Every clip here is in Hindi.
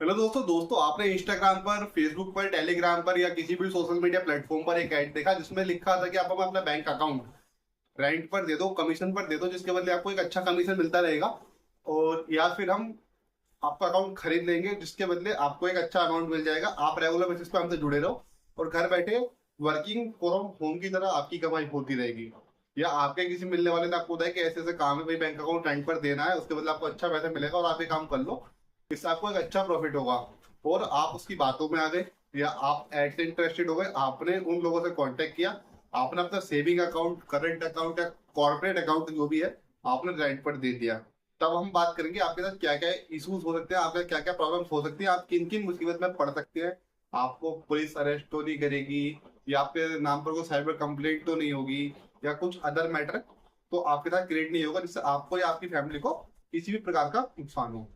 हेलो दोस्तों आपने इंस्टाग्राम पर, फेसबुक पर, टेलीग्राम पर या किसी भी सोशल मीडिया प्लेटफॉर्म पर एक ऐड देखा जिसमें लिखा था कि आप हमें अपना बैंक अकाउंट रेंट पर दे दो, कमीशन पर दे दो, जिसके बदले आपको एक अच्छा कमीशन मिलता रहेगा। और या फिर हम आपका अकाउंट खरीद लेंगे जिसके बदले आपको एक अच्छा अमाउंट मिल जाएगा। आप रेगुलर बेसिस पे हमसे जुड़े रहो और घर बैठे वर्किंग फ्रॉम होम की तरह आपकी कमाई होती रहेगी। या आपके किसी मिलने वाले ने आपको बताया कि ऐसे ऐसे काम है भाई, बैंक अकाउंट रेंट पर देना है, उसके बदले आपको अच्छा पैसा मिलेगा और आप ये काम कर लो, इससे आपको एक अच्छा प्रॉफिट होगा। और आप उसकी बातों में आ गए या आप ऐड से इंटरेस्टेड हो गए, आपने उन लोगों से कांटेक्ट किया, आपने अपना सेविंग अकाउंट, करंट अकाउंट या कॉर्पोरेट अकाउंट जो भी है आपने रेंट पर दे दिया। तब हम बात करेंगे आपके साथ क्या क्या इश्यूज हो सकते हैं, आपके क्या क्या प्रॉब्लम्स हो सकती हैं, आप किन किन मुसीबत में पड़ सकते हैं। आपको पुलिस अरेस्ट तो नहीं करेगी, या आपके नाम पर कोई साइबर कंप्लेंट तो नहीं होगी, या कुछ अदर मैटर तो आपके साथ क्रिएट नहीं होगा जिससे आपको या आपकी फैमिली को किसी भी प्रकार का नुकसान हो।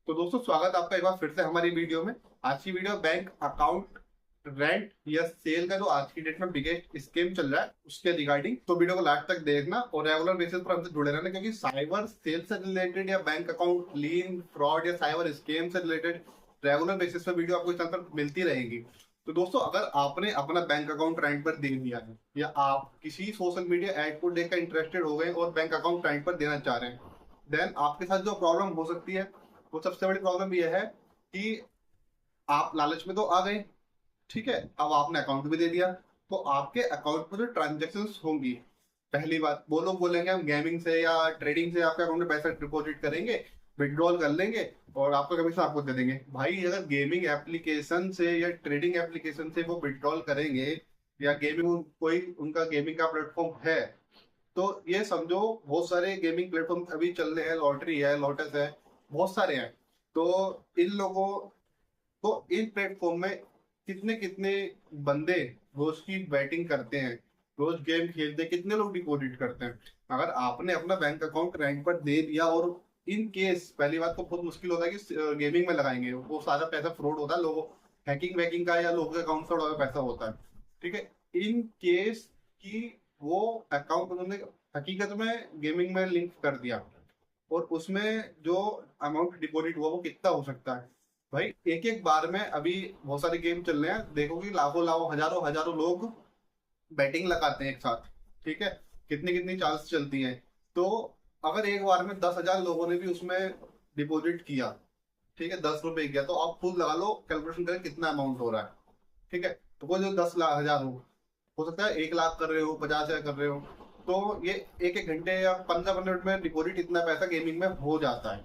तो दोस्तों स्वागत है आपका एक बार फिर से हमारी वीडियो में। आज की वीडियो बैंक अकाउंट रेंट या सेल का जो आज की डेट में बिगेस्ट स्कीम चल रहा है उसके रिगार्डिंग। तो वीडियो को लास्ट तक देखना और रेगुलर बेसिस पर हमसे जुड़े रहना, क्योंकि साइबर सेल से रिलेटेड या बैंक अकाउंट लीन फ्रॉड या साइबर स्कीम से रिलेटेड रेगुलर बेसिस पर वीडियो आपको इस तरह पर मिलती रहेगी। तो दोस्तों अगर आपने अपना बैंक अकाउंट रेंट पर दे दिया है या आप किसी सोशल मीडिया एड को देखकर इंटरेस्टेड हो गए और बैंक अकाउंट रेंट पर देना चाह रहे हैं, देन आपके साथ जो प्रॉब्लम हो सकती है वो सबसे बड़ी प्रॉब्लम यह है कि आप लालच में तो आ गए, ठीक है, अब आपने अकाउंट भी दे दिया, तो आपके अकाउंट में जो ट्रांजेक्शन होंगी, पहली बात वो लोग बोलेंगे हम गेमिंग से या ट्रेडिंग से आपके अकाउंट में पैसा डिपॉजिट करेंगे, विड्रॉल कर लेंगे और आपका कमीशन आपको दे देंगे। भाई अगर गेमिंग एप्लीकेशन से या ट्रेडिंग एप्लीकेशन से वो विड्रॉल करेंगे या गेमिंग कोई उनका गेमिंग का प्लेटफॉर्म है, तो ये समझो बहुत सारे गेमिंग प्लेटफॉर्म अभी चल रहे हैं, लॉटरी है, लोटस है, बहुत सारे हैं। तो इन लोगों तो इन प्लेटफॉर्म में कितने कितने बंदे रोज की बैटिंग करते हैं, रोज गेम खेलते हैं, कितने लोग डिपॉजिट करते हैं। अगर आपने अपना बैंक अकाउंट रेंट पर दे दिया और इन केस, पहली बात तो बहुत मुश्किल होता है कि गेमिंग में लगाएंगे, वो सारा पैसा फ्रॉड होता है, लोगों हैकिंग वैकिंग का या लोगों के अकाउंट से उड़ा हुआ पैसा होता है, ठीक है। इन केस की वो अकाउंट उन्होंने हकीकत में गेमिंग में लिंक कर दिया और उसमें जो अमाउंट डिपॉजिट हुआ वो कितना हो सकता है। भाई एक एक बार में अभी बहुत सारे गेम चल रहे हैं, देखो कि लाखों लाखों हजारों हजारों लोग बैटिंग लगाते हैं एक साथ, ठीक है, कितनी कितनी चांस चलती हैं। तो अगर एक बार में 10,000 लोगों ने भी उसमें डिपॉजिट किया, ठीक है, 10 रुपए किया, तो आप खुद लगा लो, कैलकुलेशन करें कितना अमाउंट हो रहा है, ठीक है। तो कोई जो 10 लाख हजार हो सकता है 1 लाख कर रहे हो, 50,000 कर रहे हो, तो ये एक एक घंटे या 15 मिनट में डिपॉजिट इतना पैसा गेमिंग में हो जाता है।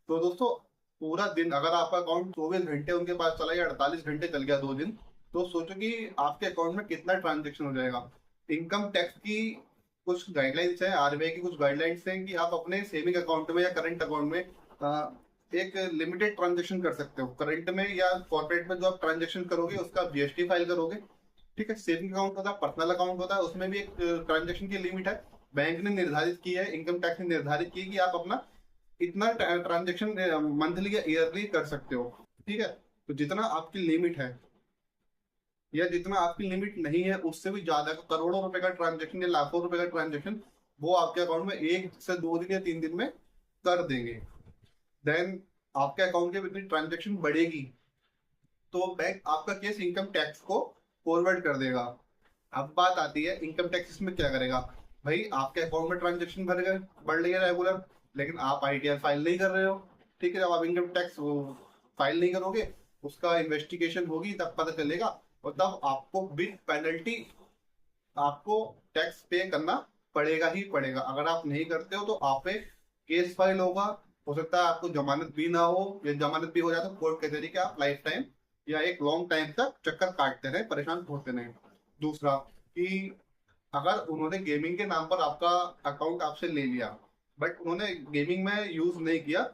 तो दोस्तों पूरा दिन अगर आपका अकाउंट 24 घंटे उनके पास चला या 48 घंटे चल गया 2 दिन, तो सोचो कि आपके अकाउंट में कितना ट्रांजेक्शन हो जाएगा। इनकम टैक्स की कुछ गाइडलाइंस है, आरबीआई की कुछ गाइडलाइंस हैं कि आप अपने सेविंग अकाउंट में या करंट अकाउंट में एक लिमिटेड ट्रांजेक्शन कर सकते हो। करंट में या कॉर्पोरेट में जो आप ट्रांजेक्शन करोगे उसका जीएसटी फाइल करोगे, ठीक है। सेविंग अकाउंट होता है, पर्सनल अकाउंट होता है, उसमें भी एक ट्रांजेक्शन की लिमिट है, बैंक ने निर्धारित की है, इनकम टैक्स ने निर्धारित की है कि आप अपना इतना ट्रांजेक्शन मंथली या ईयरली कर सकते हो, ठीक है। तो जितना आपकी लिमिट है या जितना आपकी लिमिट नहीं है उससे भी ज्यादा करोड़ों रुपए का ट्रांजेक्शन या लाखों रुपए का ट्रांजेक्शन वो आपके अकाउंट में 1 से 2 दिन या 3 दिन में कर देंगे। देन आपके अकाउंट के इतनी ट्रांजेक्शन बढ़ेगी तो बैंक आपका केस इनकम टैक्स को फॉरवर्ड कर देगा। अब बात आती है इनकम टैक्स इसमें क्या करेगा। भाई आपके अकाउंट में ट्रांजेक्शन भर गए, बढ़ रही है रेगुलर, लेकिन आप आईटीआर फाइल नहीं कर रहे हो, ठीक है। जब आप इनकम टैक्स फाइल नहीं करोगे, उसका इन्वेस्टिगेशन होगी, तब पता चलेगा और तब आपको विद पेनल्टी आपको टैक्स पे करना पड़ेगा ही पड़ेगा। अगर आप नहीं करते हो तो आप पे केस फाइल होगा, हो सकता है आपको जमानत भी ना हो, या जमानत भी हो जाए तो कोर्ट के जरिए आप लाइफ टाइम या एक लॉन्ग टाइम तक चक्कर काटते रहे, परेशान होते रहे। दूसरा कि अगर उन्होंने गेमिंग के नाम पर आपका अकाउंट आपसे ले लिया, बट उन्होंने गेमिंग में यूज नहीं किया,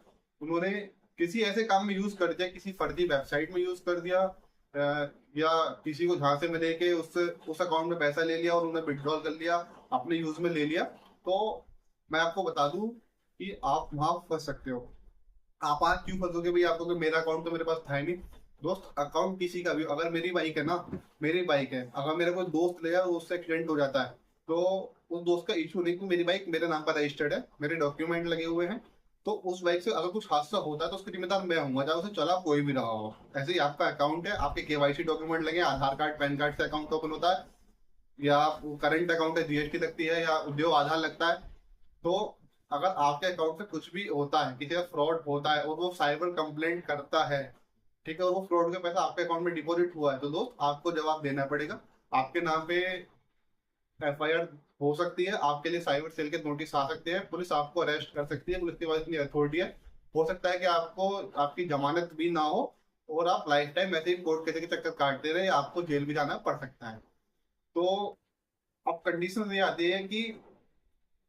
उन्होंने किसी ऐसे काम में यूज कर दिया, किसी फर्जी वेबसाइट में यूज कर दिया, या किसी को झांसे में लेके उससे उस अकाउंट में पैसा ले लिया और उन्हें विड्रॉल कर लिया, अपने यूज में ले लिया, तो मैं आपको बता दूं कि आप वहां फंस सकते हो। आप आज क्यों फंसोगे भाई, आप कहोगे मेरा अकाउंट तो मेरे पास था ही नहीं। दोस्त अकाउंट किसी का भी, अगर मेरी बाइक है ना, मेरी बाइक है, अगर मेरा कोई दोस्त ले जाए उससे एक्सीडेंट हो जाता है, तो उस दोस्त का इशू नहीं कि मेरी बाइक मेरे नाम पर रजिस्टर्ड है, मेरे डॉक्यूमेंट लगे हुए हैं, तो उस बाइक से अगर कुछ हादसा होता है तो उसके जिम्मेदार मैं हूँ, चाहे उसे चला कोई भी रहा हो। ऐसे ही आपका अकाउंट है, आपके केवाईसी डॉक्यूमेंट लगे, आधार कार्ड पैन कार्ड से अकाउंट ओपन होता है, या करंट अकाउंट है, जीएसटी लगती है, या उद्योग आधार लगता है। तो अगर आपके अकाउंट से कुछ भी होता है, किसी का फ्रॉड होता है और वो साइबर कंप्लेंट करता है, ठीक है, और वो फ्रॉड का पैसा आपके अकाउंट में डिपॉजिट हुआ है, तो दोस्त आपको जवाब देना पड़ेगा। आपके नाम पे एफआईआर हो सकती है, आपके लिए साइबर सेल के नोटिस आ सकते हैं, पुलिस आपको अरेस्ट कर सकती है, पुलिस के पास इतनी अथॉरिटी है। हो सकता है कि आपको आपकी जमानत भी ना हो और आप लाइफ टाइम ऐसे ही कोर्ट केस के चक्कर काटते रहे, आपको जेल भी जाना पड़ सकता है। तो अब कंडीशन ये आती है कि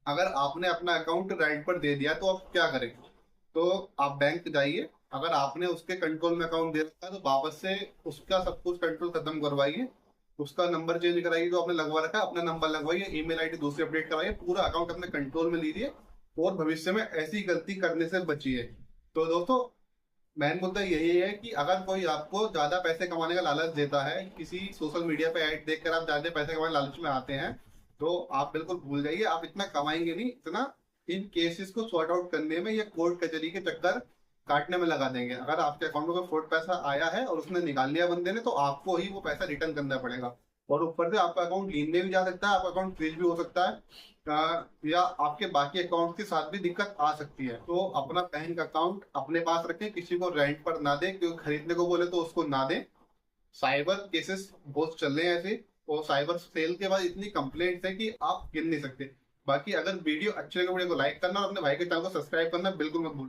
अगर आपने अपना अकाउंट रेंट पर दे दिया तो आप क्या करें। तो आप बैंक जाइए, अगर आपने उसके कंट्रोल में अकाउंट दे रखा है तो वापस से उसका सब कुछ कंट्रोल खत्म करवाइए, उसका नंबर चेंज कराइए जो आपने लगवा रखा है, अपना नंबर लगवाइए, ईमेल आईडी दूसरी अपडेट कराइए, पूरा अकाउंट अपने कंट्रोल में लीजिए और भविष्य में ऐसी गलती करने से बचिए। तो दोस्तों, मेन मुद्दा यही है कि अगर कोई आपको ज्यादा पैसे कमाने का लालच देता है, किसी सोशल मीडिया पे ऐड देखकर आप ज्यादा पैसे कमाने लालच में आते हैं, तो आप बिल्कुल भूल जाइए, आप इतना कमाएंगे नहीं, इतना इन केसेस को सॉर्ट आउट करने में या कोर्ट कचहरी के चक्कर काटने में लगा देंगे। अगर आपके अकाउंट में कोई फ्रॉड पैसा आया है और उसने निकाल लिया बंदे ने, तो आपको ही वो पैसा रिटर्न करना पड़ेगा, और ऊपर से आपका अकाउंट लीन में भी जा सकता है, आपका अकाउंट फ्रीज भी हो सकता है, या आपके बाकी अकाउंट के साथ भी दिक्कत आ सकती है। तो अपना बैंक अकाउंट अपने पास रखें, किसी को रेंट पर ना दें, क्योंकि खरीदने को बोले तो उसको ना दें। साइबर केसेस बहुत चल रहे हैं ऐसे, और साइबर सेल के बाद इतनी कंप्लेंट्स है कि आप गिन नहीं सकते। बाकी अगर वीडियो अच्छे लगे, वीडियो को लाइक करना और अपने भाई के चैनल को सब्सक्राइब करना बिल्कुल मत भूलना।